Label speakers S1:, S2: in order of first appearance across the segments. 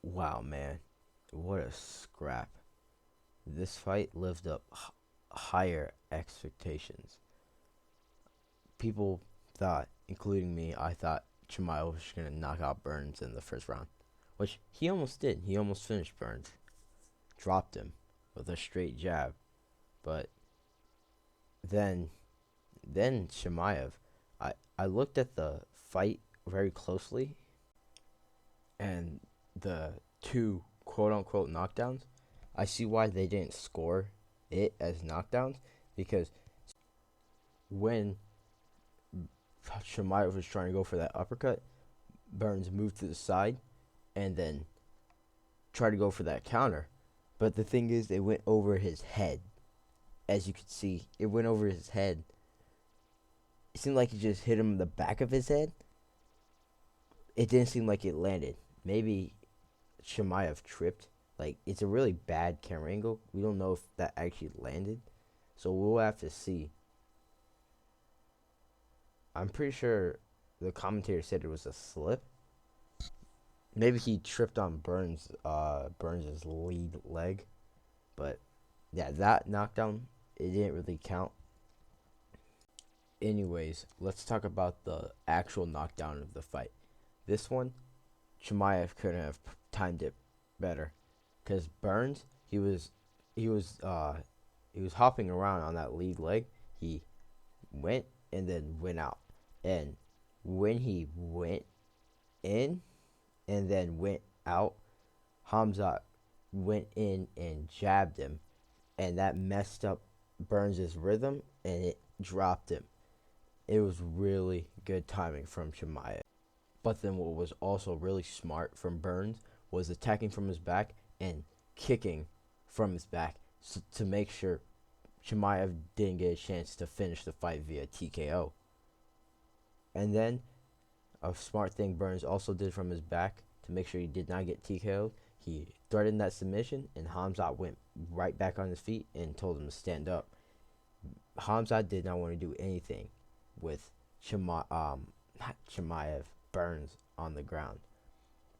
S1: Wow, man. What a scrap. This fight lived up higher expectations. People thought, including me, I thought Chimaev was going to knock out Burns in the first round, which he almost did. He almost finished Burns, dropped him with a straight jab. But then, then Chimaev, I looked at the fight very closely, and the two quote unquote knockdowns, I see why they didn't score it as knockdowns because when Chimaev was trying to go for that uppercut, Burns moved to the side and then tried to go for that counter. But the thing is, it went over his head. As you can see, it went over his head. It seemed like it just hit him in the back of his head. It didn't seem like it landed. Maybe Chimaev tripped. Like, it's a really bad camera angle. We don't know if that actually landed. So we'll have to see. I'm pretty sure the commentator said it was a slip. Maybe he tripped on Burns' lead leg. But yeah, that knockdown, it didn't really count. Anyways, let's talk about the actual knockdown of the fight. This one, Chimaev couldn't have timed it better, because Burns, he was he was hopping around on that lead leg. He went and then went out, and when he went in and then went out, Khamzat went in and jabbed him, and that messed up Burns' rhythm, and it dropped him. It was really good timing from Chimaev. But then what was also really smart from Burns was attacking from his back and kicking from his back to make sure Chimaev didn't get a chance to finish the fight via TKO. And then a smart thing Burns also did from his back to make sure he did not get TKO'd, he threatened that submission, and Khamzat went right back on his feet and told him to stand up. Khamzat did not want to do anything with not Chimaev, Burns on the ground.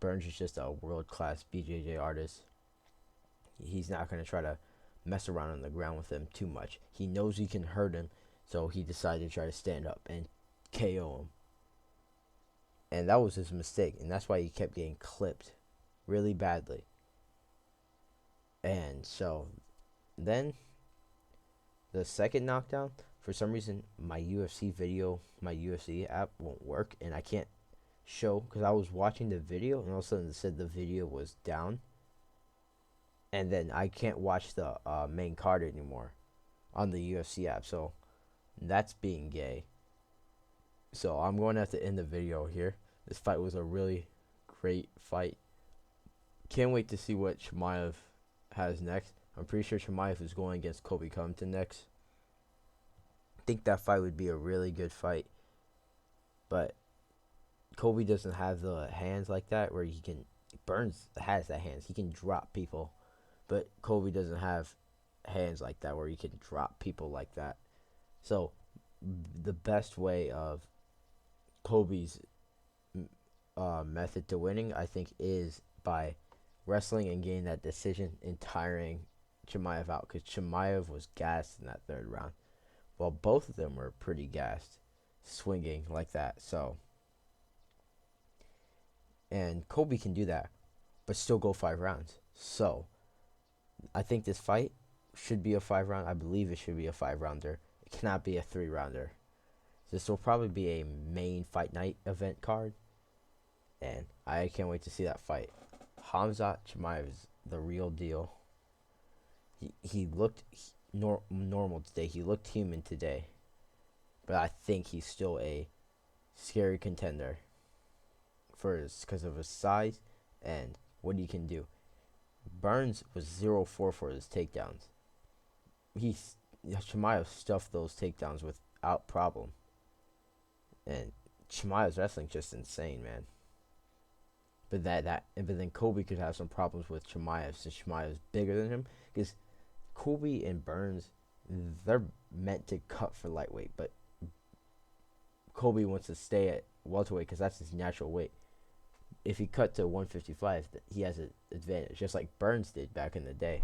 S1: Burns is just a world-class BJJ artist. He's not going to try to mess around on the ground with him too much. He knows he can hurt him, so he decided to try to stand up and KO him. And that was his mistake, and that's why he kept getting clipped really badly. And so then the second knockdown, for some reason my UFC video, my UFC app won't work, and I can't show, because I was watching the video and all of a sudden it said the video was down, and then I can't watch the main card anymore on the UFC app, so that's being gay. So I'm going to have to end the video here. This fight was a really great fight. Can't wait to see what Chimaev has next. I'm pretty sure Chimaev is going against Colby Covington next. I think that fight would be a really good fight, but Colby doesn't have the hands like that where he can. Burns has the hands. He can drop people, but Colby doesn't have hands like that where he can drop people like that. So the best way of Colby's method to winning, I think, is by wrestling and getting that decision and tiring Chimaev out, because Chimaev was gassed in that third round. Well, both of them were pretty gassed, swinging like that. So, and Colby can do that, but still go 5 rounds. So, I think this fight should be a 5 round. I believe it should be a 5 rounder. It cannot be a 3 rounder. This will probably be a main fight night event card, and I can't wait to see that fight. Khamzat Chimaev is the real deal. He looked normal today. He looked human today, but I think he's still a scary contender because of his size and what he can do. Burns was 0-4 for his takedowns. Chimaev stuffed those takedowns without problem. And Chimaev's wrestling just insane, man. But but then Colby could have some problems with Chimaev since Chimaev's bigger than him, because Colby and Burns, they're meant to cut for lightweight, but Colby wants to stay at welterweight because that's his natural weight. if he cut to 155, he has an advantage, just like Burns did back in the day.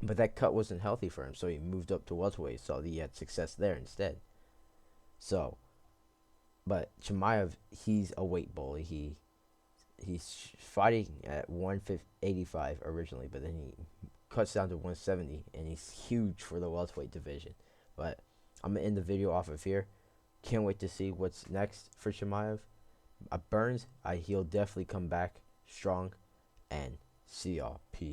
S1: But that cut wasn't healthy for him, so he moved up to welterweight, so he had success there instead. So, but Chimaev, he's a weight bully. He's fighting at 185 originally, but then he cuts down to 170, and he's huge for the welterweight division. But I'm gonna end the video off of here. Can't wait to see what's next for Chimaev. Burns, he'll definitely come back strong. And see y'all. Peace.